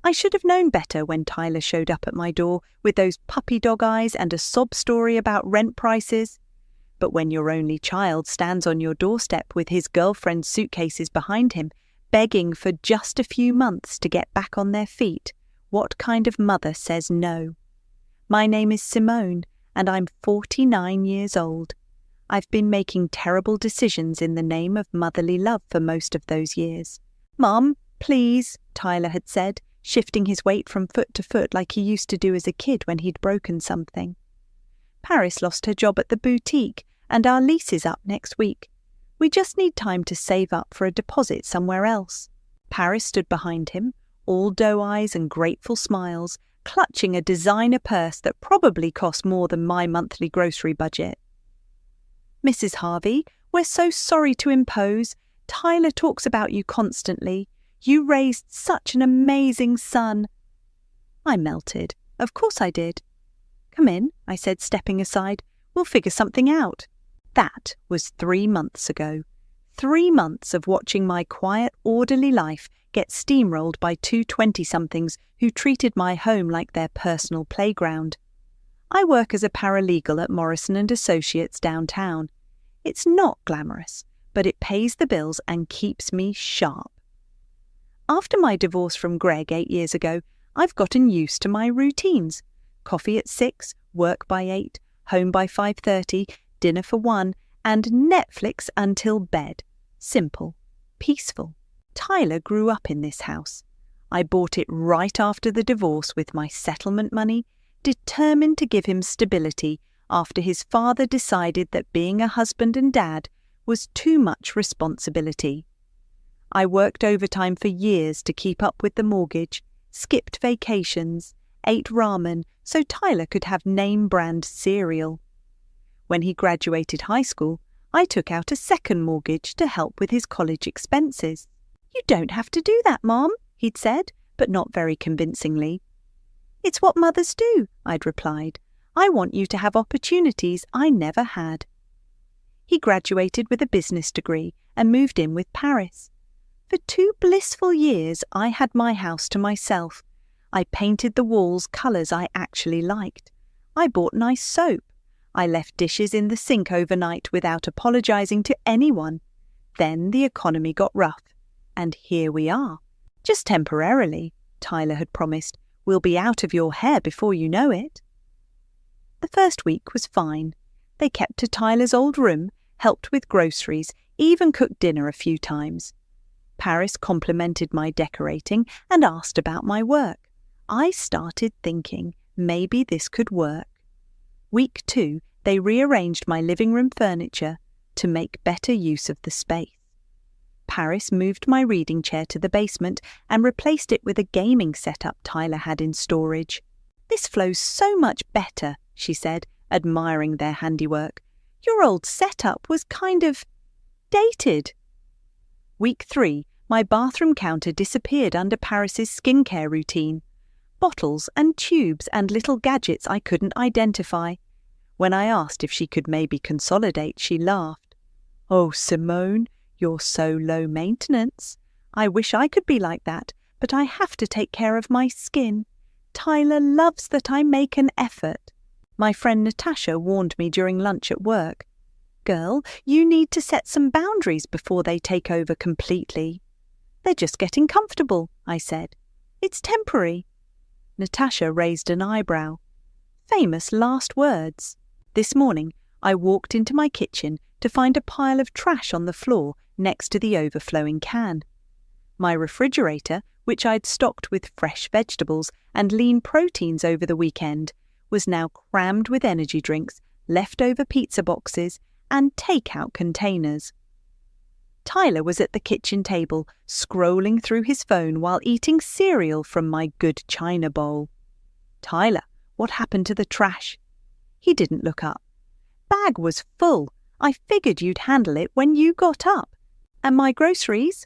I should have known better when Tyler showed up at my door with those puppy dog eyes and a sob story about rent prices. But when your only child stands on your doorstep with his girlfriend's suitcases behind him, begging for just a few months to get back on their feet, what kind of mother says no? My name is Simone, and I'm 49 years old. I've been making terrible decisions in the name of motherly love for most of those years. "Mum, please," Tyler had said, shifting his weight from foot to foot like he used to do as a kid when he'd broken something. Paris lost her job at the boutique, and our lease is up next week. We just need time to save up for a deposit somewhere else. Paris stood behind him, all doe eyes and grateful smiles, clutching a designer purse that probably cost more than my monthly grocery budget. "Mrs. Harvey, we're so sorry to impose. Tyler talks about you constantly. You raised such an amazing son." I melted. Of course I did. "Come in," I said, stepping aside. "We'll figure something out." That was 3 months ago. 3 months of watching my quiet, orderly life get steamrolled by two 20-somethings who treated my home like their personal playground. I work as a paralegal at Morrison & Associates downtown. It's not glamorous, but it pays the bills and keeps me sharp. After my divorce from Greg 8 years ago, I've gotten used to my routines. Coffee at 6, work by 8, home by 5:30, dinner for 1, and Netflix until bed. Simple. Peaceful. Tyler grew up in this house. I bought it right after the divorce with my settlement money, determined to give him stability after his father decided that being a husband and dad was too much responsibility. I worked overtime for years to keep up with the mortgage, skipped vacations, ate ramen so Tyler could have name-brand cereal. When he graduated high school, I took out a second mortgage to help with his college expenses. "You don't have to do that, Mom," he'd said, but not very convincingly. "It's what mothers do," I'd replied. "I want you to have opportunities I never had." He graduated with a business degree and moved in with Paris. For 2 blissful years, I had my house to myself. I painted the walls colours I actually liked. I bought nice soap. I left dishes in the sink overnight without apologising to anyone. Then the economy got rough. And here we are. Just temporarily, Tyler had promised. We'll be out of your hair before you know it. The first week was fine. They kept to Tyler's old room, helped with groceries, even cooked dinner a few times. Paris complimented my decorating and asked about my work. I started thinking maybe this could work. Week 2, they rearranged my living room furniture to make better use of the space. Paris moved my reading chair to the basement and replaced it with a gaming setup Tyler had in storage. "This flows so much better," she said, admiring their handiwork. "Your old setup was kind of dated." Week 3, my bathroom counter disappeared under Paris's skincare routine. Bottles and tubes and little gadgets I couldn't identify. When I asked if she could maybe consolidate, she laughed. "Oh, Simone, you're so low maintenance. I wish I could be like that, but I have to take care of my skin. Tyler loves that I make an effort." My friend Natasha warned me during lunch at work. "Girl, you need to set some boundaries before they take over completely." "They're just getting comfortable," I said. "It's temporary." Natasha raised an eyebrow. Famous last words. This morning, I walked into my kitchen to find a pile of trash on the floor next to the overflowing can. My refrigerator, which I'd stocked with fresh vegetables and lean proteins over the weekend, was now crammed with energy drinks, leftover pizza boxes, and take-out containers. Tyler was at the kitchen table, scrolling through his phone while eating cereal from my good china bowl. "Tyler, what happened to the trash?" He didn't look up. "Bag was full. I figured you'd handle it when you got up. And my groceries?"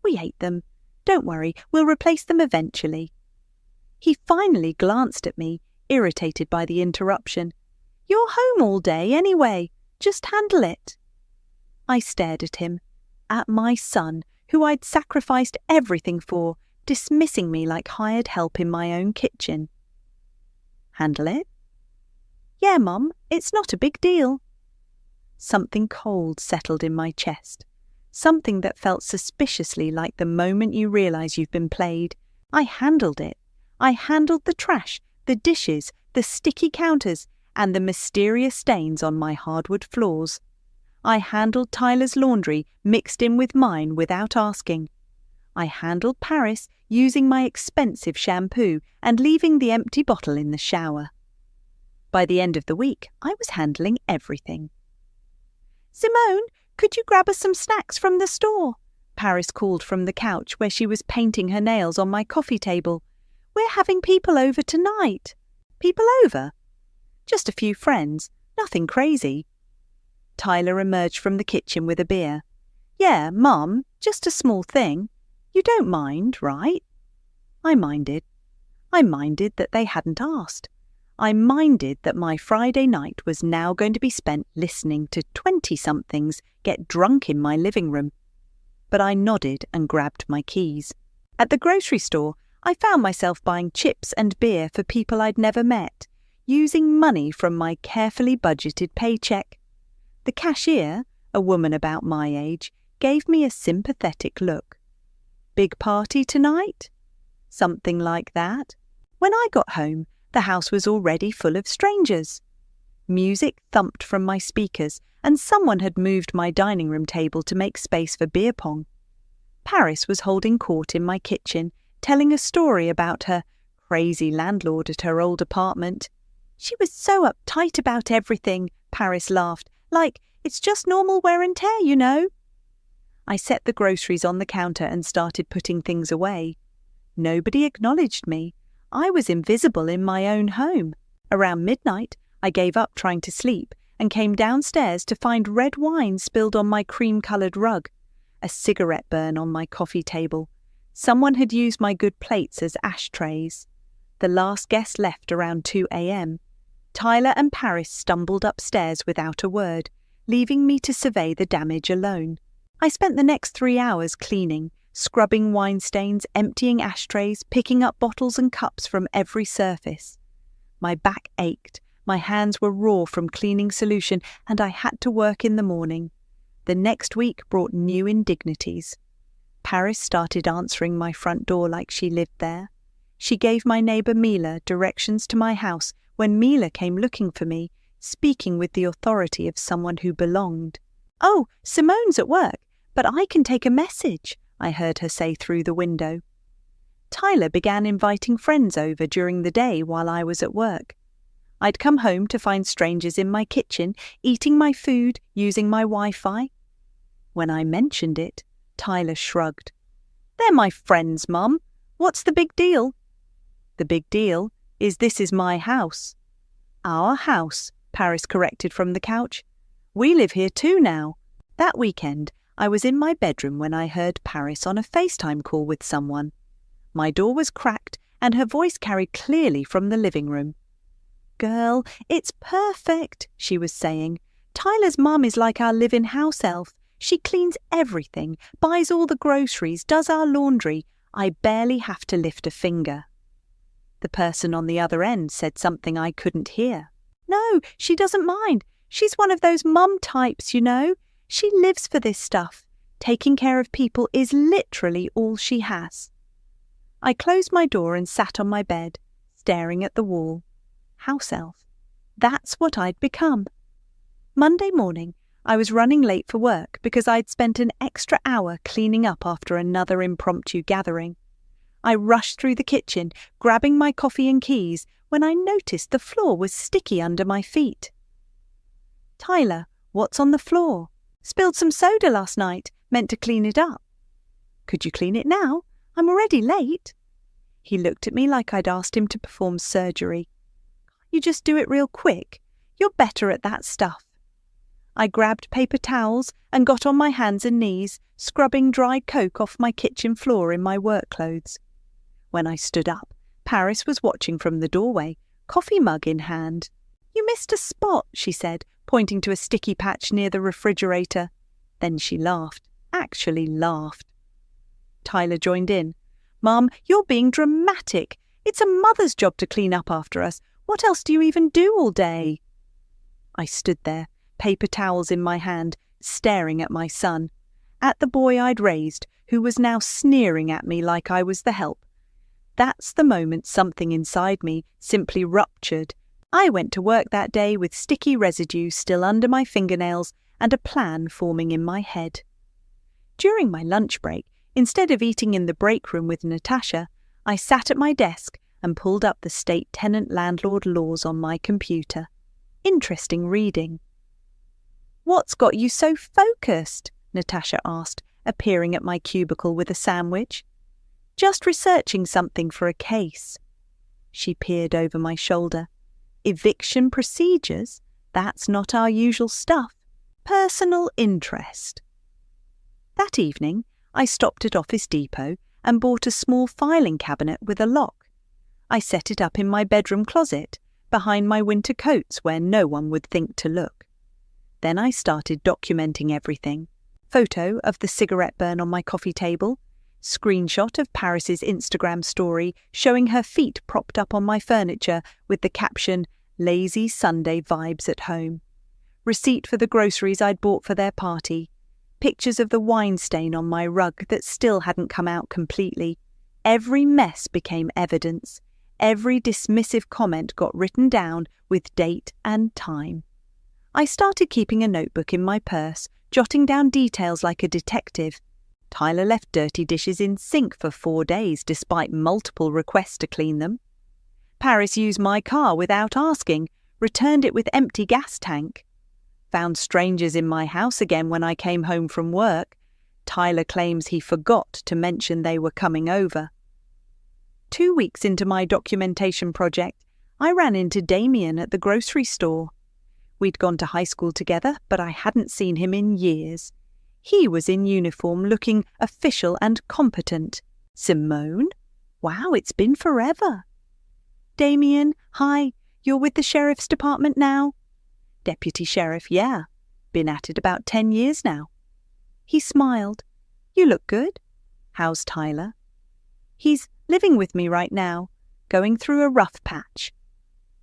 "We ate them. Don't worry, we'll replace them eventually." He finally glanced at me, irritated by the interruption. "You're home all day anyway. Just handle it." I stared at him, at my son, who I'd sacrificed everything for, dismissing me like hired help in my own kitchen. "Handle it?" "Yeah, Mum, it's not a big deal." Something cold settled in my chest, something that felt suspiciously like the moment you realise you've been played. I handled it. I handled the trash, the dishes, the sticky counters, and the mysterious stains on my hardwood floors. I handled Tyler's laundry mixed in with mine without asking. I handled Paris using my expensive shampoo and leaving the empty bottle in the shower. By the end of the week, I was handling everything. "Simone, could you grab us some snacks from the store?" Paris called from the couch where she was painting her nails on my coffee table. "We're having people over tonight." "People over?" "Just a few friends, nothing crazy." Tyler emerged from the kitchen with a beer. "Yeah, Mum, just a small thing. You don't mind, right?" I minded. I minded that they hadn't asked. I minded that my Friday night was now going to be spent listening to 20-somethings get drunk in my living room. But I nodded and grabbed my keys. At the grocery store, I found myself buying chips and beer for people I'd never met, using money from my carefully budgeted paycheck. The cashier, a woman about my age, gave me a sympathetic look. "Big party tonight?" Something like that. When I got home, the house was already full of strangers. Music thumped from my speakers, and someone had moved my dining room table to make space for beer pong. Paris was holding court in my kitchen, telling a story about her crazy landlord at her old apartment. "She was so uptight about everything," Paris laughed, "like, it's just normal wear and tear, you know." I set the groceries on the counter and started putting things away. Nobody acknowledged me. I was invisible in my own home. Around midnight, I gave up trying to sleep and came downstairs to find red wine spilled on my cream-coloured rug, a cigarette burn on my coffee table. Someone had used my good plates as ashtrays. The last guest left around 2 a.m. Tyler and Paris stumbled upstairs without a word, leaving me to survey the damage alone. I spent the next 3 hours cleaning, scrubbing wine stains, emptying ashtrays, picking up bottles and cups from every surface. My back ached, my hands were raw from cleaning solution, and I had to work in the morning. The next week brought new indignities. Paris started answering my front door like she lived there. She gave my neighbour Mila directions to my house when Mila came looking for me, speaking with the authority of someone who belonged. "Oh, Simone's at work, but I can take a message," I heard her say through the window. Tyler began inviting friends over during the day while I was at work. I'd come home to find strangers in my kitchen, eating my food, using my Wi-Fi. When I mentioned it, Tyler shrugged. "They're my friends, Mum. What's the big deal?" "The big deal is this is my house." "Our house," Paris corrected from the couch. "We live here too now." That weekend, I was in my bedroom when I heard Paris on a FaceTime call with someone. My door was cracked and her voice carried clearly from the living room. "Girl, it's perfect," she was saying. "Tyler's mum is like our live-in house elf. She cleans everything, buys all the groceries, does our laundry. I barely have to lift a finger." The person on the other end said something I couldn't hear. "No, she doesn't mind. She's one of those mum types, you know. She lives for this stuff. Taking care of people is literally all she has." I closed my door and sat on my bed, staring at the wall. House elf. That's what I'd become. Monday morning, I was running late for work because I'd spent an extra hour cleaning up after another impromptu gathering. I rushed through the kitchen, grabbing my coffee and keys, when I noticed the floor was sticky under my feet. "Tyler, what's on the floor?" "Spilled some soda last night, meant to clean it up." "Could you clean it now? I'm already late." He looked at me like I'd asked him to perform surgery. "You just do it real quick. You're better at that stuff." I grabbed paper towels and got on my hands and knees, scrubbing dried coke off my kitchen floor in my work clothes. When I stood up, Paris was watching from the doorway, coffee mug in hand. "You missed a spot," she said, pointing to a sticky patch near the refrigerator. Then she laughed, actually laughed. Tyler joined in. Mum, you're being dramatic. It's a mother's job to clean up after us. What else do you even do all day?" I stood there, paper towels in my hand, staring at my son, at the boy I'd raised, who was now sneering at me like I was the help. That's the moment something inside me simply ruptured. I went to work that day with sticky residue still under my fingernails and a plan forming in my head. During my lunch break, instead of eating in the break room with Natasha, I sat at my desk and pulled up the state tenant-landlord laws on my computer. Interesting reading. "What's got you so focused?" Natasha asked, appearing at my cubicle with a sandwich. "Just researching something for a case." She peered over my shoulder. "Eviction procedures? That's not our usual stuff. Personal interest." That evening, I stopped at Office Depot and bought a small filing cabinet with a lock. I set it up in my bedroom closet, behind my winter coats where no one would think to look. Then I started documenting everything. Photo of the cigarette burn on my coffee table, screenshot of Paris's Instagram story showing her feet propped up on my furniture with the caption, "Lazy Sunday vibes at home." Receipt for the groceries I'd bought for their party. Pictures of the wine stain on my rug that still hadn't come out completely. Every mess became evidence. Every dismissive comment got written down with date and time. I started keeping a notebook in my purse, jotting down details like a detective. Tyler left dirty dishes in sink for 4 days despite multiple requests to clean them. Paris used my car without asking, returned it with empty gas tank. Found strangers in my house again when I came home from work. Tyler claims he forgot to mention they were coming over. 2 weeks into my documentation project, I ran into Damien at the grocery store. We'd gone to high school together, but I hadn't seen him in years. He was in uniform, looking official and competent. "Simone? Wow, it's been forever." "Damien, hi, you're with the sheriff's department now?" "Deputy sheriff, yeah. Been at it about 10 years now." He smiled. "You look good. How's Tyler?" "He's living with me right now, going through a rough patch."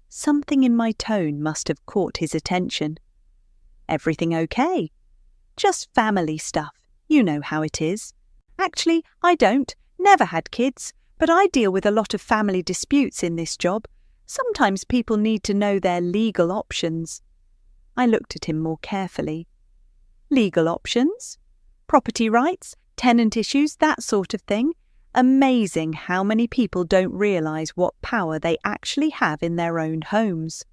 Something in my tone must have caught his attention. "Everything okay?" "Just family stuff. You know how it is." "Actually, I don't. Never had kids. But I deal with a lot of family disputes in this job. Sometimes people need to know their legal options." I looked at him more carefully. "Legal options? Property rights, tenant issues, that sort of thing. Amazing how many people don't realise what power they actually have in their own homes."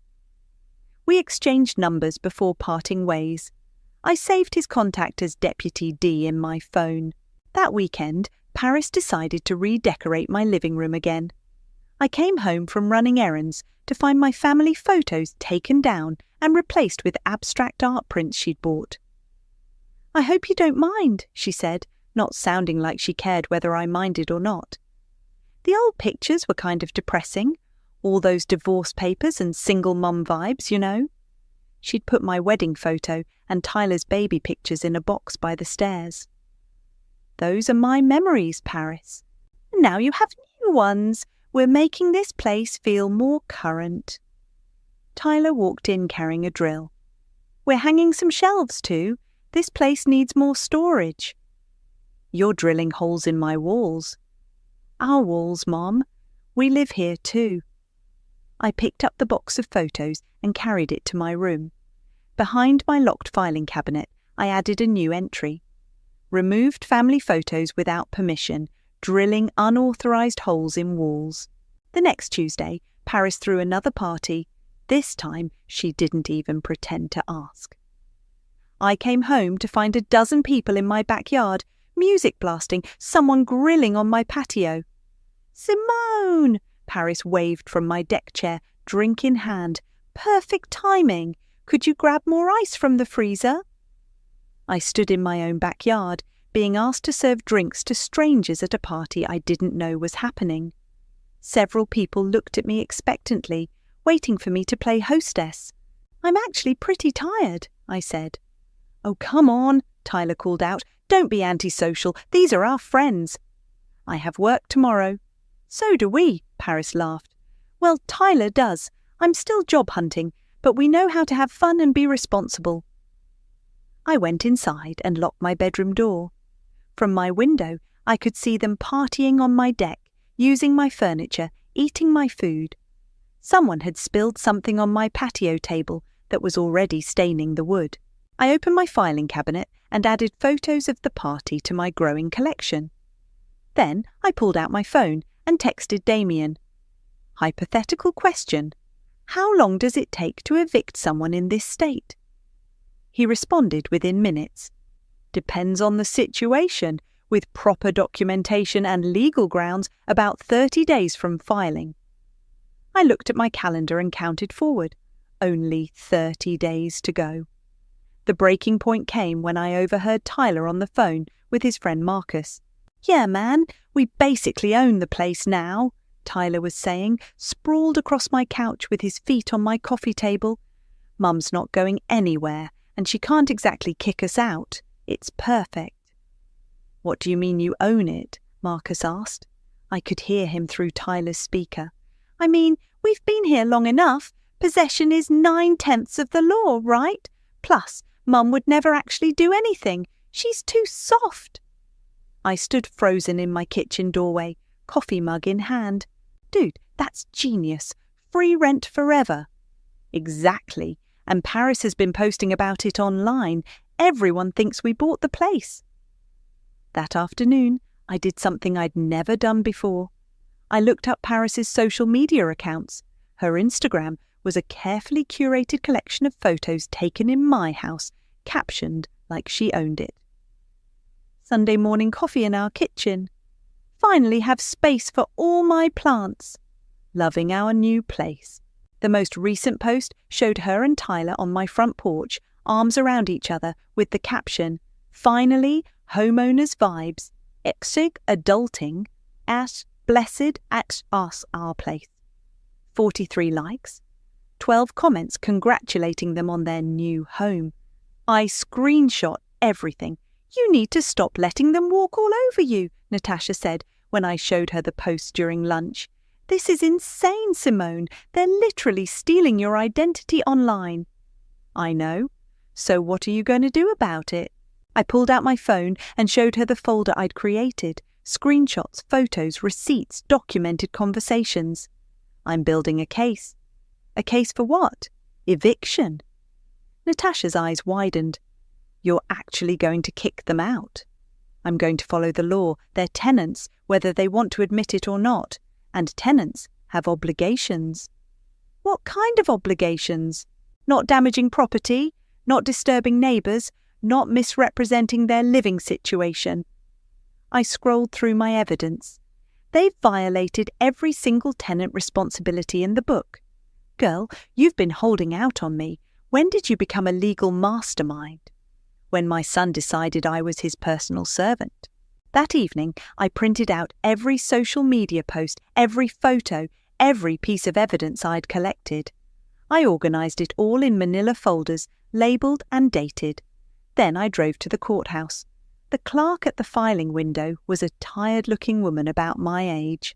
We exchanged numbers before parting ways. I saved his contact as Deputy D in my phone. That weekend, Paris decided to redecorate my living room again. I came home from running errands to find my family photos taken down and replaced with abstract art prints she'd bought. "I hope you don't mind," she said, not sounding like she cared whether I minded or not. The old pictures were kind of depressing, all those divorce papers and single mum vibes, you know. She'd put my wedding photo and Tyler's baby pictures in a box by the stairs. "Those are my memories, Paris. And now you have new ones. We're making this place feel more current." Tyler walked in carrying a drill. "We're hanging some shelves too. This place needs more storage." "You're drilling holes in my walls." "Our walls, Mom. We live here too." I picked up the box of photos and carried it to my room. Behind my locked filing cabinet, I added a new entry. "Removed family photos without permission, drilling unauthorized holes in walls." The next Tuesday, Paris threw another party. This time, she didn't even pretend to ask. I came home to find a dozen people in my backyard, music blasting, someone grilling on my patio. "Simone!" Paris waved from my deck chair, drink in hand. "Perfect timing. Could you grab more ice from the freezer?" I stood in my own backyard, being asked to serve drinks to strangers at a party I didn't know was happening. Several people looked at me expectantly, waiting for me to play hostess. "I'm actually pretty tired," I said. "Oh, come on," Tyler called out. "Don't be antisocial. These are our friends." I have work tomorrow. So do we, Paris laughed. Well, Tyler does. I'm still job hunting, but we know how to have fun and be responsible. I went inside and locked my bedroom door. From my window, I could see them partying on my deck, using my furniture, eating my food. Someone had spilled something on my patio table that was already staining the wood. I opened my filing cabinet and added photos of the party to my growing collection. Then I pulled out my phone and texted Damien. Hypothetical question. How long does it take to evict someone in this state? He responded within minutes. Depends on the situation, with proper documentation and legal grounds, about 30 days from filing. I looked at my calendar and counted forward. Only 30 days to go. The breaking point came when I overheard Tyler on the phone with his friend Marcus. Yeah, man, we basically own the place now, Tyler was saying, sprawled across my couch with his feet on my coffee table. Mum's not going anywhere, and she can't exactly kick us out. It's perfect. What do you mean you own it? Marcus asked. I could hear him through Tyler's speaker. I mean, we've been here long enough. Possession is 9/10 of the law, right? Plus, Mum would never actually do anything. She's too soft. I stood frozen in my kitchen doorway, coffee mug in hand. Dude, that's genius. Free rent forever. Exactly. And Paris has been posting about it online. Everyone thinks we bought the place. That afternoon, I did something I'd never done before. I looked up Paris's social media accounts. Her Instagram was a carefully curated collection of photos taken in my house, captioned like she owned it. Sunday morning coffee in our kitchen. Finally have space for all my plants. Loving our new place. The most recent post showed her and Tyler on my front porch, arms around each other, with the caption, Finally, homeowners vibes, exig adulting, as blessed at us our place. 43 likes. 12 comments congratulating them on their new home. I screenshot everything. You need to stop letting them walk all over you, Natasha said when I showed her the post during lunch. This is insane, Simone. They're literally stealing your identity online. I know. So what are you going to do about it? I pulled out my phone and showed her the folder I'd created. Screenshots, photos, receipts, documented conversations. I'm building a case. A case for what? Eviction. Natasha's eyes widened. You're actually going to kick them out. I'm going to follow the law. They're tenants, whether they want to admit it or not. And tenants have obligations. What kind of obligations? Not damaging property, not disturbing neighbours, not misrepresenting their living situation. I scrolled through my evidence. They've violated every single tenant responsibility in the book. Girl, you've been holding out on me. When did you become a legal mastermind? When my son decided I was his personal servant. That evening, I printed out every social media post, every photo, every piece of evidence I'd collected. I organised it all in manila folders, labelled and dated. Then I drove to the courthouse. The clerk at the filing window was a tired-looking woman about my age.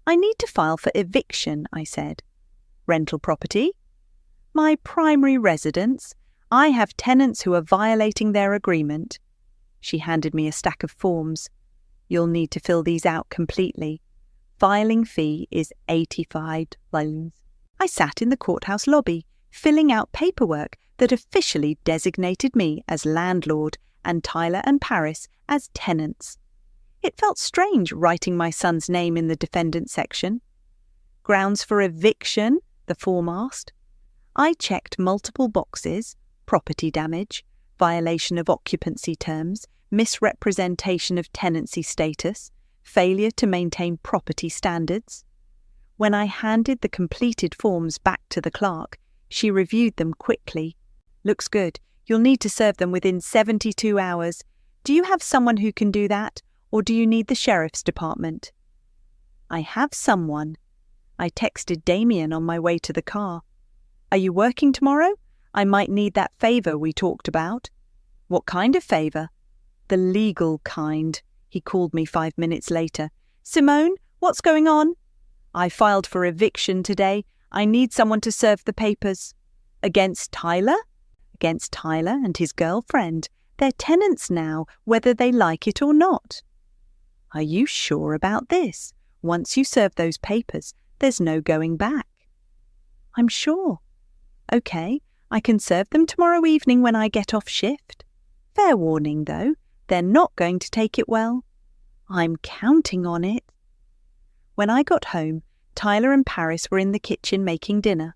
I need to file for eviction, I said. Rental property? My primary residence. I have tenants who are violating their agreement. She handed me a stack of forms. You'll need to fill these out completely. Filing fee is $85. I sat in the courthouse lobby, filling out paperwork that officially designated me as landlord and Tyler and Paris as tenants. It felt strange writing my son's name in the defendant section. Grounds for eviction, the form asked. I checked multiple boxes: property damage, violation of occupancy terms, misrepresentation of tenancy status, failure to maintain property standards. When I handed the completed forms back to the clerk, she reviewed them quickly. Looks good. You'll need to serve them within 72 hours. Do you have someone who can do that, or do you need the sheriff's department? I have someone. I texted Damien on my way to the car. Are you working tomorrow? I might need that favour we talked about. What kind of favour? The legal kind. He called me 5 minutes later. "Simone, what's going on?" "I filed for eviction today. I need someone to serve the papers." "Against Tyler?" "Against Tyler and his girlfriend. They're tenants now, whether they like it or not." "Are you sure about this? Once you serve those papers, there's no going back." "I'm sure." "Okay, I can serve them tomorrow evening when I get off shift. Fair warning, though, they're not going to take it well." "I'm counting on it." When I got home, Tyler and Paris were in the kitchen making dinner.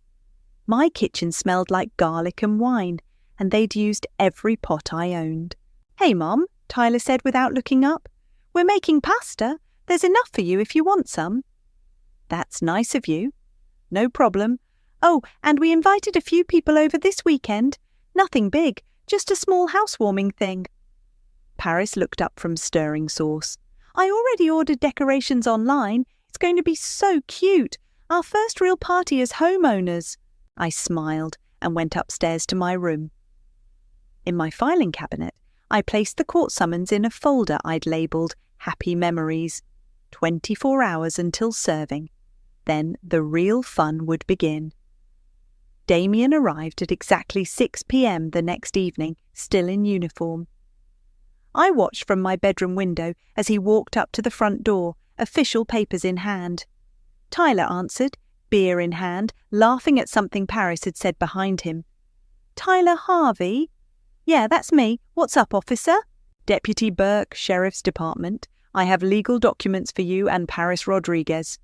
My kitchen smelled like garlic and wine, and they'd used every pot I owned. "Hey, Mom," Tyler said without looking up. "We're making pasta. There's enough for you if you want some." "That's nice of you." "No problem. Oh, and we invited a few people over this weekend. Nothing big, just a small housewarming thing." Paris looked up from stirring sauce. "I already ordered decorations online. It's going to be so cute. Our first real party as homeowners." I smiled and went upstairs to my room. In my filing cabinet, I placed the court summons in a folder I'd labelled Happy Memories. 24 hours until serving. Then the real fun would begin. Damien arrived at exactly 6 p.m. the next evening, still in uniform. I watched from my bedroom window as he walked up to the front door, official papers in hand. Tyler answered, beer in hand, laughing at something Paris had said behind him. "Tyler Harvey?" "Yeah, that's me. What's up, officer?" "Deputy Burke, Sheriff's Department. I have legal documents for you and Paris Rodriguez."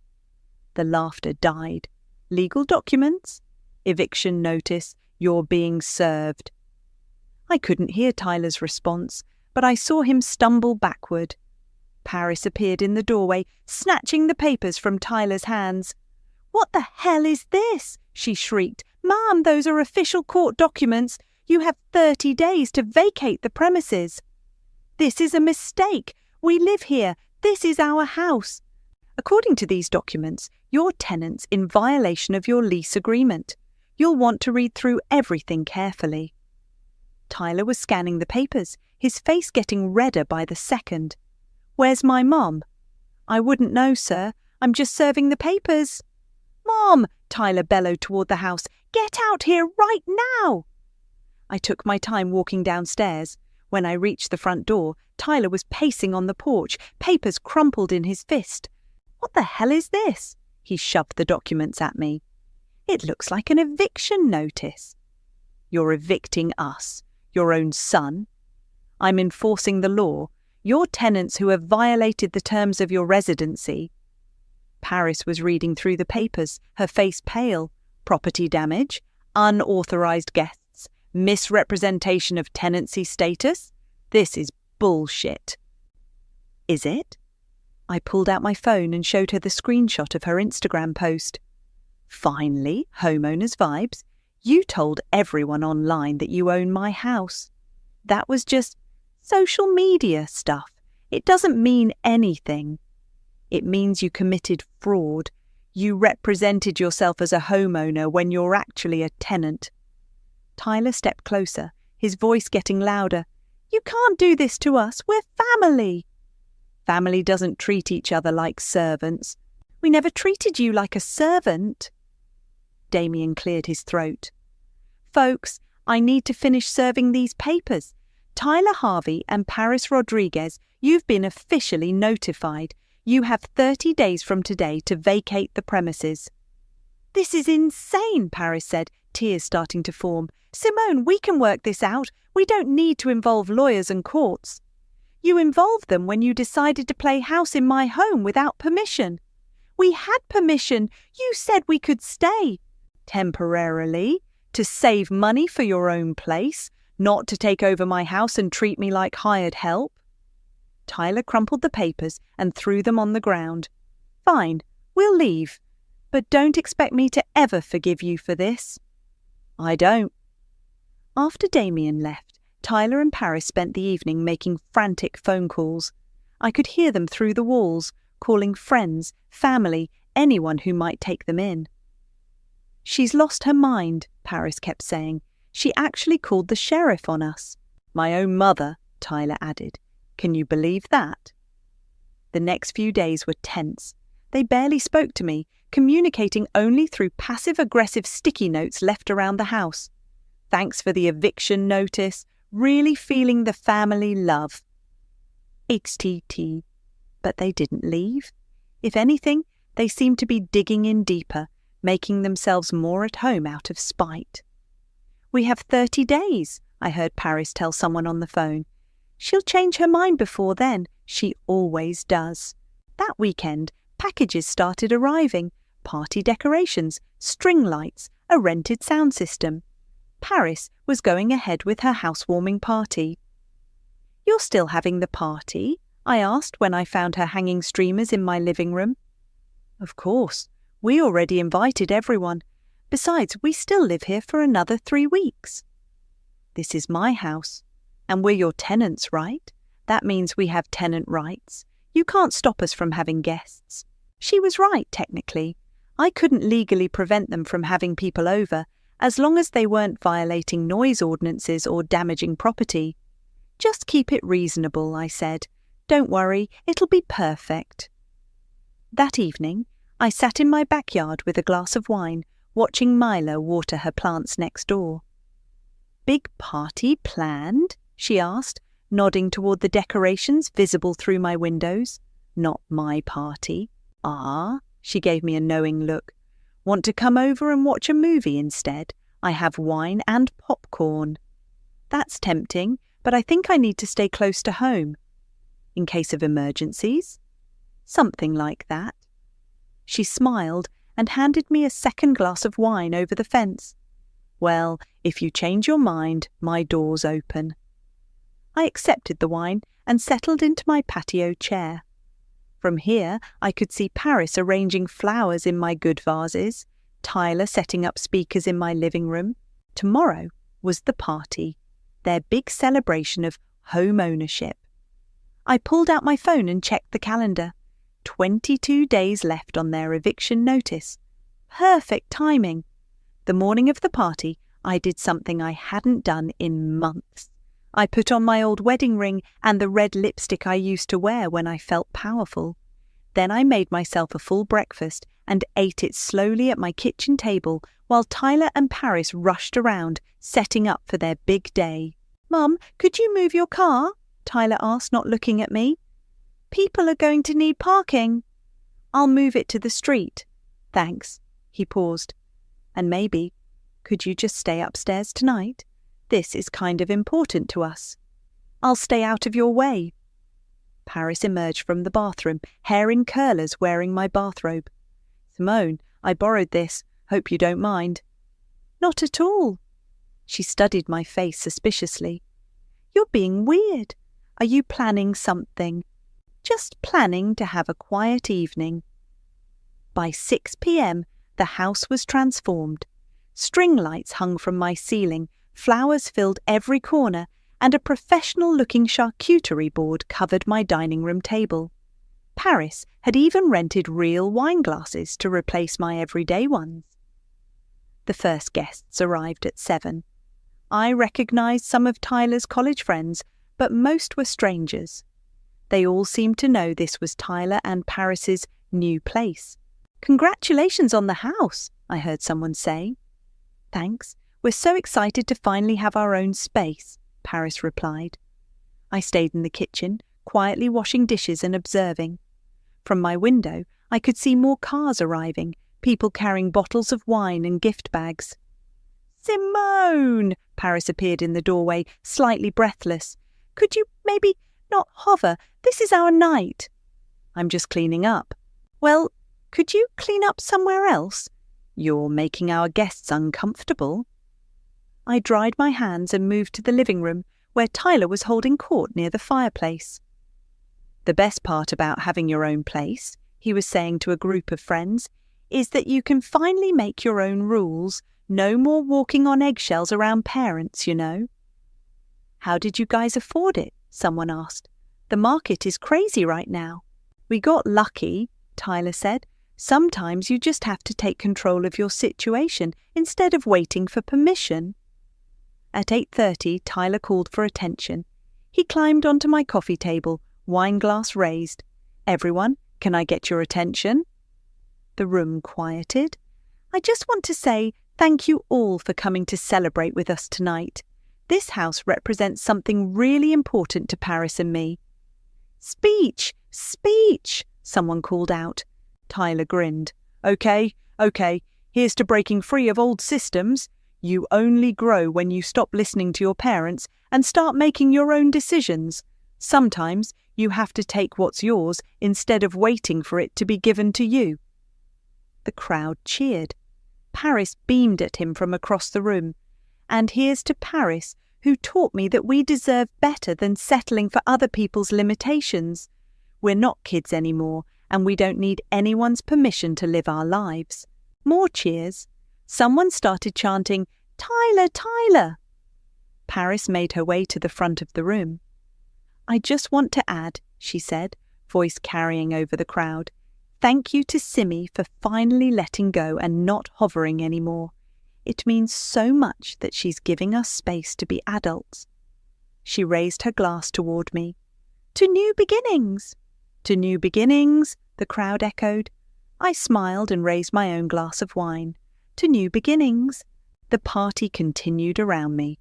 The laughter died. "Legal documents?" "Eviction notice. You're being served." I couldn't hear Tyler's response, but I saw him stumble backward. Paris appeared in the doorway, snatching the papers from Tyler's hands. "What the hell is this?" she shrieked. "Ma'am, those are official court documents. You have 30 days to vacate the premises." "This is a mistake. We live here. This is our house. According to these documents, you're tenants in violation of your lease agreement. You'll want to read through everything carefully." Tyler was scanning the papers, his face getting redder by the second. "Where's my mom?" "I wouldn't know, sir. I'm just serving the papers." "Mom!" Tyler bellowed toward the house. "Get out here right now!" I took my time walking downstairs. When I reached the front door, Tyler was pacing on the porch, papers crumpled in his fist. "What the hell is this?" He shoved the documents at me. "It looks like an eviction notice." "You're evicting us, your own son." "I'm enforcing the law. You're tenants who have violated the terms of your residency." Paris was reading through the papers, her face pale. "Property damage, unauthorized guests, misrepresentation of tenancy status. This is bullshit." "Is it?" I pulled out my phone and showed her the screenshot of her Instagram post. "Finally, homeowners vibes. You told everyone online that you own my house. That was just social media stuff. It doesn't mean anything. It means you committed fraud. You represented yourself as a homeowner when you're actually a tenant." Tyler stepped closer, his voice getting louder. "You can't do this to us. We're family." "Family doesn't treat each other like servants." "We never treated you like a servant." Damien cleared his throat. "Folks, I need to finish serving these papers. Tyler Harvey and Paris Rodriguez, you've been officially notified. You have 30 days from today to vacate the premises." "This is insane," Paris said, tears starting to form. "Simone, we can work this out. We don't need to involve lawyers and courts." "You involved them when you decided to play house in my home without permission." "We had permission. You said we could stay." "Temporarily, to save money for your own place, not to take over my house and treat me like hired help." Tyler crumpled the papers and threw them on the ground. "Fine, we'll leave. But don't expect me to ever forgive you for this." "I don't." After Damien left, Tyler and Paris spent the evening making frantic phone calls. I could hear them through the walls, calling friends, family, anyone who might take them in. "She's lost her mind," Paris kept saying. "She actually called the sheriff on us." "My own mother," Tyler added. "Can you believe that?" The next few days were tense. They barely spoke to me, communicating only through passive-aggressive sticky notes left around the house. Thanks for the eviction notice, really feeling the family love. HTT. But they didn't leave. If anything, they seemed to be digging in deeper, making themselves more at home out of spite. "We have 30 days, I heard Paris tell someone on the phone. "She'll change her mind before then. She always does." That weekend, packages started arriving. Party decorations, string lights, a rented sound system. Paris was going ahead with her housewarming party. "You're still having the party?" I asked when I found her hanging streamers in my living room. "Of course. We already invited everyone. Besides, we still live here for another 3 weeks." "This is my house, and we're your tenants, right? That means we have tenant rights. You can't stop us from having guests." She was right, technically. I couldn't legally prevent them from having people over, as long as they weren't violating noise ordinances or damaging property. "Just keep it reasonable," I said. "Don't worry, it'll be perfect." That evening, I sat in my backyard with a glass of wine, watching Mila water her plants next door. "Big party planned?" she asked, nodding toward the decorations visible through my windows. "Not my party." "Ah," she gave me a knowing look. "Want to come over and watch a movie instead? I have wine and popcorn." "That's tempting, but I think I need to stay close to home." "In case of emergencies?" "Something like that." She smiled and handed me a second glass of wine over the fence. "Well, if you change your mind, my door's open." I accepted the wine and settled into my patio chair. From here, I could see Paris arranging flowers in my good vases, Tyler setting up speakers in my living room. Tomorrow was the party, their big celebration of home ownership. I pulled out my phone and checked the calendar. 22 days left on their eviction notice. Perfect timing. The morning of the party, I did something I hadn't done in months. I put on my old wedding ring and the red lipstick I used to wear when I felt powerful. Then I made myself a full breakfast and ate it slowly at my kitchen table while Tyler and Paris rushed around, setting up for their big day. "Mum, could you move your car?" Tyler asked, not looking at me. "People are going to need parking." "I'll move it to the street." "Thanks." He paused. "And maybe, could you just stay upstairs tonight? This is kind of important to us." "I'll stay out of your way." Paris emerged from the bathroom, hair in curlers, wearing my bathrobe. "Simone, I borrowed this. Hope you don't mind." "Not at all." She studied my face suspiciously. "You're being weird. Are you planning something?" "Just planning to have a quiet evening." By 6 p.m., the house was transformed. String lights hung from my ceiling, flowers filled every corner, and a professional-looking charcuterie board covered my dining room table. Paris had even rented real wine glasses to replace my everyday ones. The first guests arrived at 7. I recognized some of Tyler's college friends, but most were strangers. They all seemed to know this was Tyler and Paris's new place. "Congratulations on the house," I heard someone say. "Thanks. We're so excited to finally have our own space," Paris replied. I stayed in the kitchen, quietly washing dishes and observing. From my window, I could see more cars arriving, people carrying bottles of wine and gift bags. "Simone!" Paris appeared in the doorway, slightly breathless. "Could you maybe not hover? This is our night." "I'm just cleaning up." "Well, could you clean up somewhere else? You're making our guests uncomfortable." I dried my hands and moved to the living room, where Tyler was holding court near the fireplace. "The best part about having your own place," he was saying to a group of friends, "is that you can finally make your own rules. No more walking on eggshells around parents, you know." "How did you guys afford it?" someone asked. "The market is crazy right now." "We got lucky," Tyler said. "Sometimes you just have to take control of your situation instead of waiting for permission." At 8:30, Tyler called for attention. He climbed onto my coffee table, wine glass raised. Everyone, can I get your attention? The room quieted. I just want to say thank you all for coming to celebrate with us tonight. This house represents something really important to Paris and me. Speech! Speech! Someone called out. Tyler grinned. Okay, here's to breaking free of old systems. You only grow when you stop listening to your parents and start making your own decisions. Sometimes you have to take what's yours instead of waiting for it to be given to you. The crowd cheered. Paris beamed at him from across the room. And here's to Paris, who taught me that we deserve better than settling for other people's limitations. We're not kids anymore, and we don't need anyone's permission to live our lives. More cheers. Someone started chanting, Tyler, Tyler! Paris made her way to the front of the room. I just want to add, she said, voice carrying over the crowd, thank you to Simi for finally letting go and not hovering anymore. It means so much that she's giving us space to be adults. She raised her glass toward me. To new beginnings! To new beginnings, the crowd echoed. I smiled and raised my own glass of wine. To new beginnings. The party continued around me.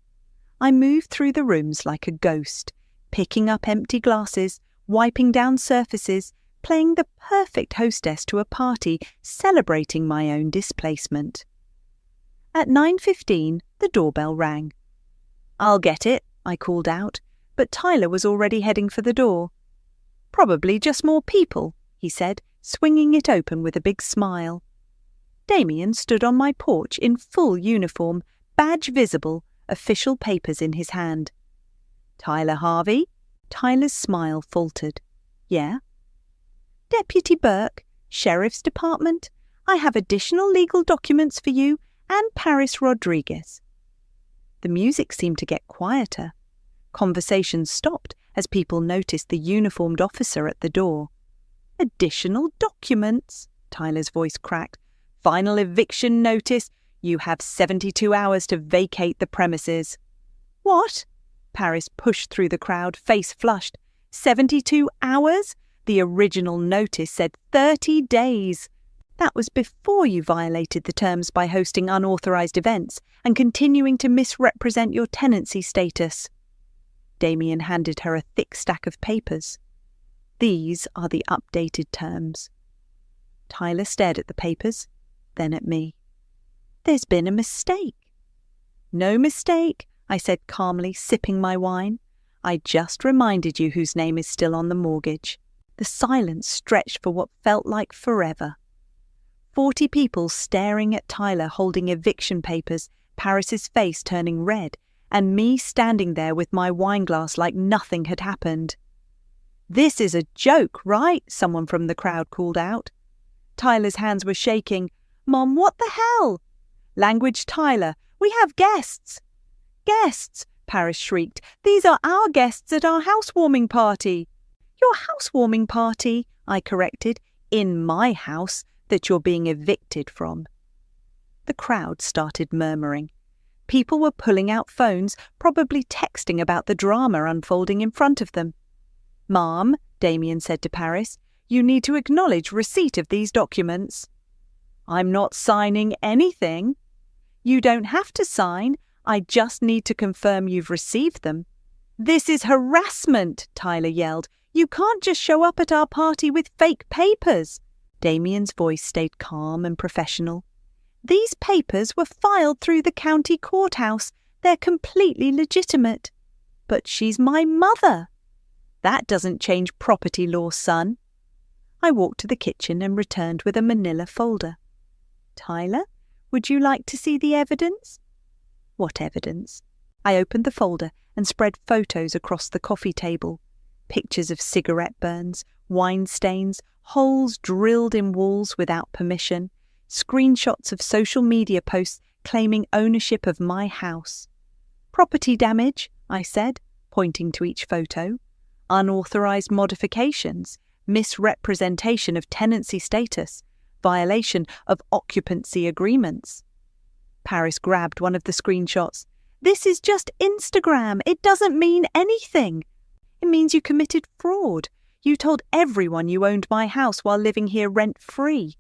I moved through the rooms like a ghost, picking up empty glasses, wiping down surfaces, playing the perfect hostess to a party, celebrating my own displacement. At 9:15, the doorbell rang. I'll get it, I called out, but Tyler was already heading for the door. Probably just more people, he said, swinging it open with a big smile. Damien stood on my porch in full uniform, badge visible, official papers in his hand. Tyler Harvey? Tyler's smile faltered. Yeah? Deputy Burke, Sheriff's Department, I have additional legal documents for you and Paris Rodriguez. The music seemed to get quieter. Conversations stopped as people noticed the uniformed officer at the door. Additional documents, Tyler's voice cracked. Final eviction notice. You have 72 hours to vacate the premises. What? Paris pushed through the crowd, face flushed. 72 hours? The original notice said 30 days. That was before you violated the terms by hosting unauthorized events and continuing to misrepresent your tenancy status. Damien handed her a thick stack of papers. These are the updated terms. Tyler stared at the papers, then at me. There's been a mistake. No mistake, I said calmly, sipping my wine. I just reminded you whose name is still on the mortgage. The silence stretched for what felt like forever. 40 people staring at Tyler holding eviction papers, Paris's face turning red, and me standing there with my wineglass like nothing had happened. This is a joke, right? Someone from the crowd called out. Tyler's hands were shaking. Mom, what the hell? Language, Tyler. We have guests. Guests, Paris shrieked. These are our guests at our housewarming party. Your housewarming party, I corrected, in my house that you're being evicted from. The crowd started murmuring. People were pulling out phones, probably texting about the drama unfolding in front of them. Mom, Damien said to Paris, you need to acknowledge receipt of these documents. I'm not signing anything. You don't have to sign. I just need to confirm you've received them. This is harassment, Tyler yelled. You can't just show up at our party with fake papers. Damien's voice stayed calm and professional. These papers were filed through the county courthouse. They're completely legitimate. But she's my mother. That doesn't change property law, son. I walked to the kitchen and returned with a manila folder. Tyler, would you like to see the evidence? What evidence? I opened the folder and spread photos across the coffee table. Pictures of cigarette burns, wine stains, holes drilled in walls without permission, screenshots of social media posts claiming ownership of my house. Property damage, I said, pointing to each photo. Unauthorized modifications, misrepresentation of tenancy status, violation of occupancy agreements. Paris grabbed one of the screenshots. This is just Instagram. It doesn't mean anything. It means you committed fraud. You told everyone you owned my house while living here rent-free.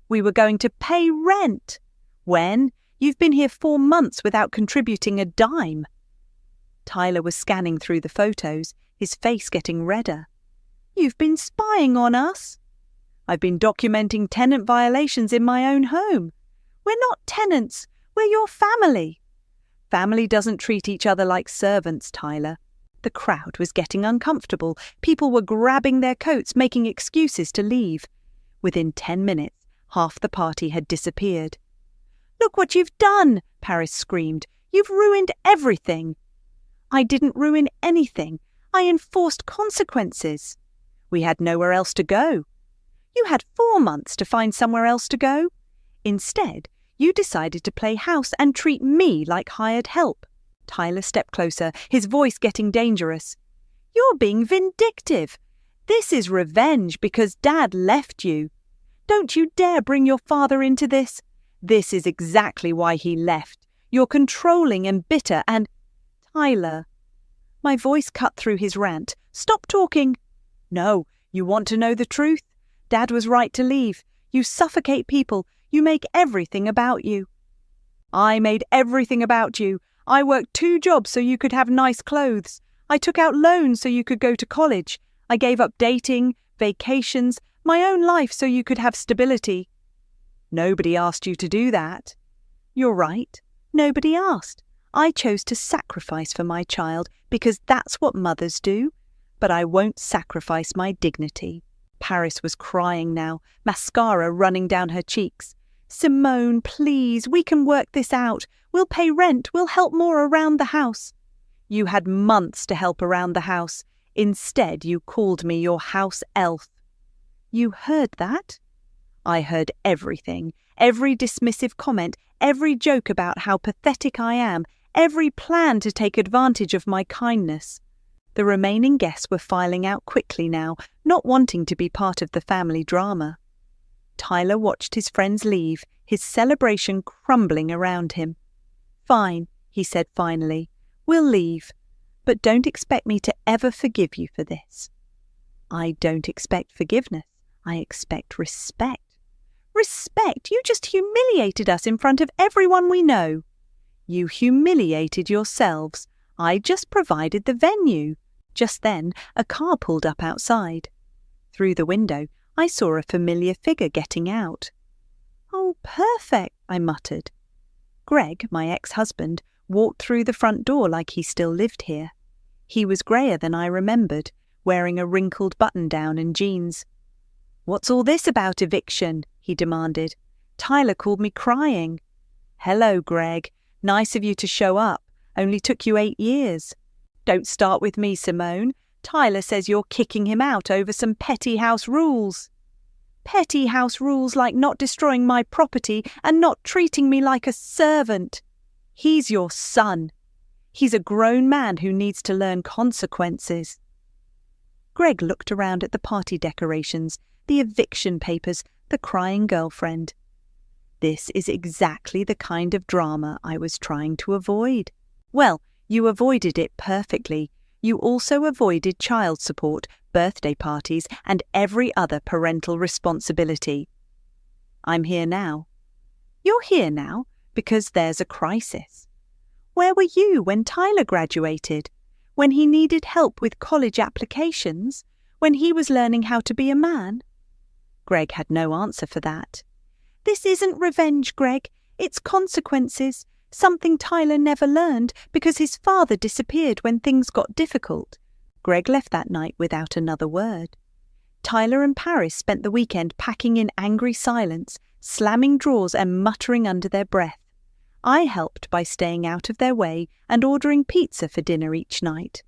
We were going to pay rent. When? You've been here 4 months without contributing a dime." Tyler was scanning through the photos, his face getting redder. "You've been spying on us." "I've been documenting tenant violations in my own home." "We're not tenants. We're your family." "Family doesn't treat each other like servants, Tyler." The crowd was getting uncomfortable. People were grabbing their coats, making excuses to leave. Within 10 minutes, half the party had disappeared. "Look what you've done!" Paris screamed. "You've ruined everything." "I didn't ruin anything. I enforced consequences." "We had nowhere else to go." "You had 4 months to find somewhere else to go. Instead, you decided to play house and treat me like hired help." Tyler stepped closer, his voice getting dangerous. "You're being vindictive. This is revenge because Dad left you. Don't you dare bring your father into this. This is exactly why he left. You're controlling and bitter and—" "Tyler." My voice cut through his rant. "Stop talking." "No, you want to know the truth? Dad was right to leave. You suffocate people. You make everything about you." "I made everything about you. I worked 2 jobs so you could have nice clothes. I took out loans so you could go to college. I gave up dating, vacations, my own life so you could have stability." "Nobody asked you to do that." "You're right. Nobody asked. I chose to sacrifice for my child because that's what mothers do. But I won't sacrifice my dignity." Paris was crying now, mascara running down her cheeks. "Simone, please, we can work this out. We'll pay rent, we'll help more around the house." "You had months to help around the house. Instead, you called me your house elf." "You heard that?" "I heard everything. Every dismissive comment, every joke about how pathetic I am, every plan to take advantage of my kindness." The remaining guests were filing out quickly now, not wanting to be part of the family drama. Tyler watched his friends leave, his celebration crumbling around him. "Fine," he said finally. "We'll leave. But don't expect me to ever forgive you for this." "I don't expect forgiveness. I expect respect." "Respect? You just humiliated us in front of everyone we know." "You humiliated yourselves. I just provided the venue." Just then, a car pulled up outside. Through the window, I saw a familiar figure getting out. "Oh, perfect," I muttered. Greg, my ex-husband, walked through the front door like he still lived here. He was greyer than I remembered, wearing a wrinkled button-down and jeans. "What's all this about eviction?" he demanded. "Tyler called me crying." "Hello, Greg. Nice of you to show up. Only took you 8 years. Don't start with me, Simone. Tyler says you're kicking him out over some petty house rules." "Petty house rules like not destroying my property and not treating me like a servant." "He's your son. He's a grown man who needs to learn consequences." Greg looked around at the party decorations, the eviction papers, the crying girlfriend. This is exactly the kind of drama I was trying to avoid. Well, you avoided it perfectly. You also avoided child support, birthday parties, and every other parental responsibility. I'm here now. You're here now because there's a crisis. Where were you when Tyler graduated? When he needed help with college applications? When he was learning how to be a man? Greg had no answer for that. "This isn't revenge, Greg. It's consequences. Something Tyler never learned because his father disappeared when things got difficult." Greg left that night without another word. Tyler and Paris spent the weekend packing in angry silence, slamming drawers and muttering under their breath. I helped by staying out of their way and ordering pizza for dinner each night.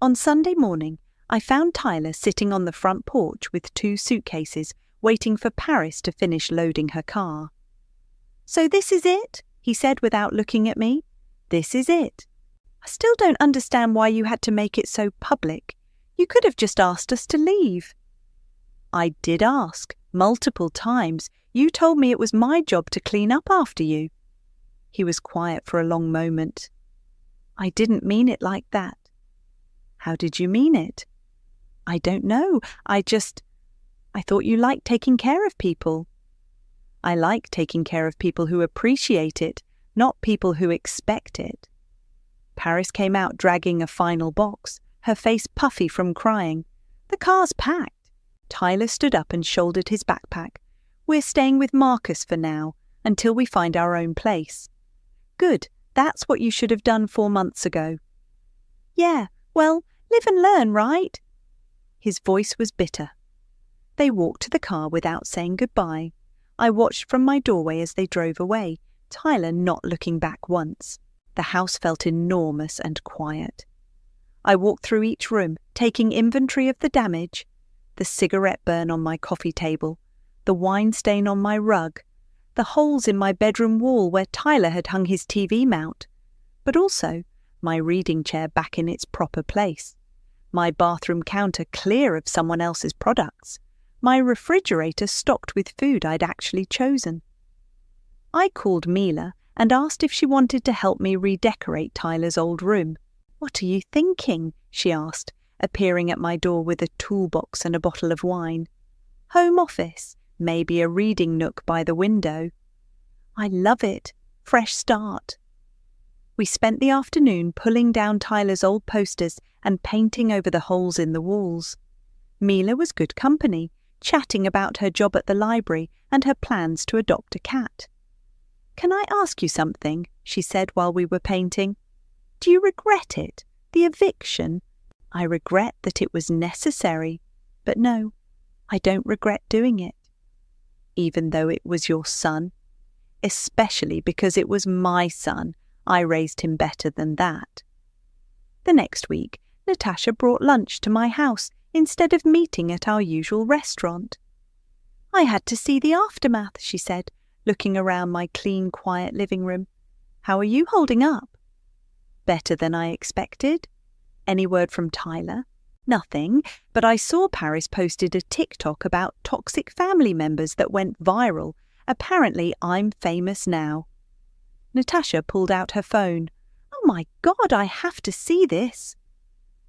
On Sunday morning, I found Tyler sitting on the front porch with 2 suitcases, waiting for Paris to finish loading her car. "So this is it?" he said without looking at me. "This is it. I still don't understand why you had to make it so public. You could have just asked us to leave." "I did ask, multiple times. You told me it was my job to clean up after you." He was quiet for a long moment. "I didn't mean it like that." "How did you mean it?" I don't know. I thought you liked taking care of people. I like taking care of people who appreciate it, not people who expect it. Paris came out dragging a final box, her face puffy from crying. The car's packed. Tyler stood up and shouldered his backpack. We're staying with Marcus for now, until we find our own place. Good, that's what you should have done 4 months ago. Yeah, well, live and learn, right? His voice was bitter. They walked to the car without saying goodbye. I watched from my doorway as they drove away, Tyler not looking back once. The house felt enormous and quiet. I walked through each room, taking inventory of the damage. The cigarette burn on my coffee table, the wine stain on my rug, the holes in my bedroom wall where Tyler had hung his TV mount, but also my reading chair back in its proper place, my bathroom counter clear of someone else's products, my refrigerator stocked with food I'd actually chosen. I called Mila and asked if she wanted to help me redecorate Tyler's old room. "What are you thinking?" she asked, appearing at my door with a toolbox and a bottle of wine. "Home office, maybe a reading nook by the window." "I love it. Fresh start." We spent the afternoon pulling down Tyler's old posters and painting over the holes in the walls. Mila was good company, chatting about her job at the library and her plans to adopt a cat. "Can I ask you something?" she said while we were painting. "Do you regret it, the eviction?" "I regret that it was necessary, but no, I don't regret doing it." "Even though it was your son?" "Especially because it was my son. I raised him better than that." The next week, Natasha brought lunch to my house instead of meeting at our usual restaurant. "I had to see the aftermath," she said, looking around my clean, quiet living room. "How are you holding up?" "Better than I expected." "Any word from Tyler?" "Nothing, but I saw Paris posted a TikTok about toxic family members that went viral. Apparently I'm famous now." Natasha pulled out her phone. "Oh my God, I have to see this."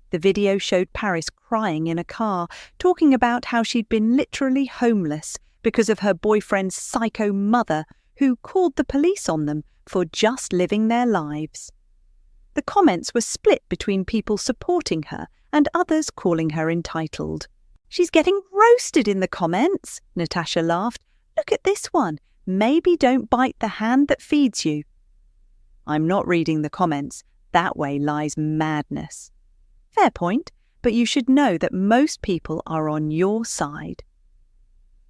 The video showed Paris crying in a car, talking about how she'd been literally homeless because of her boyfriend's psycho mother who called the police on them for just living their lives. The comments were split between people supporting her and others calling her entitled. "She's getting roasted in the comments," Natasha laughed. "Look at this one. Maybe don't bite the hand that feeds you." "I'm not reading the comments. That way lies madness." "Fair point, but you should know that most people are on your side."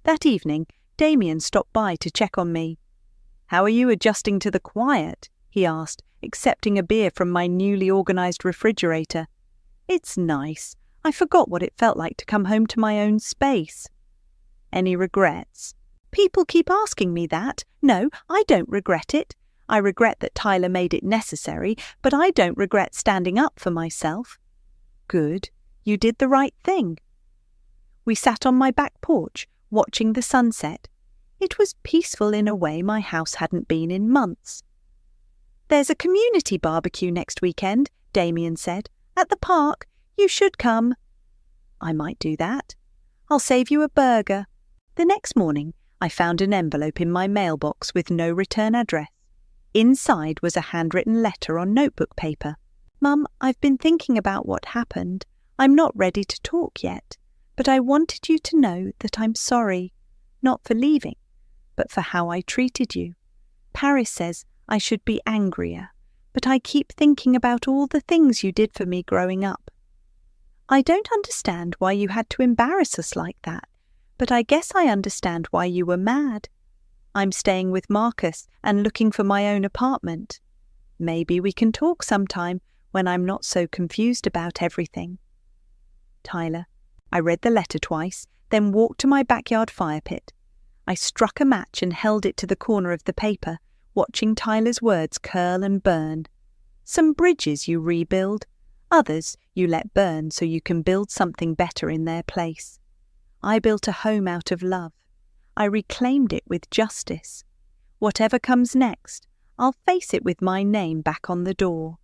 That evening, Damien stopped by to check on me. "How are you adjusting to the quiet?" he asked, accepting a beer from my newly organised refrigerator. "It's nice. I forgot what it felt like to come home to my own space." "Any regrets?" "People keep asking me that. No, I don't regret it. I regret that Tyler made it necessary, but I don't regret standing up for myself." "Good. You did the right thing." We sat on my back porch, watching the sunset. It was peaceful in a way my house hadn't been in months. "There's a community barbecue next weekend," Damien said. "At the park. You should come." "I might do that. I'll save you a burger." The next morning, I found an envelope in my mailbox with no return address. Inside was a handwritten letter on notebook paper. "Mum, I've been thinking about what happened. I'm not ready to talk yet, but I wanted you to know that I'm sorry, not for leaving, but for how I treated you. Paris says I should be angrier, but I keep thinking about all the things you did for me growing up. I don't understand why you had to embarrass us like that, but I guess I understand why you were mad. I'm staying with Marcus and looking for my own apartment. Maybe we can talk sometime when I'm not so confused about everything. Tyler." I read the letter twice, then walked to my backyard fire pit. I struck a match and held it to the corner of the paper, watching Tyler's words curl and burn. "Some bridges you rebuild, others you let burn so you can build something better in their place. I built a home out of love. I reclaimed it with justice. Whatever comes next, I'll face it with my name back on the door.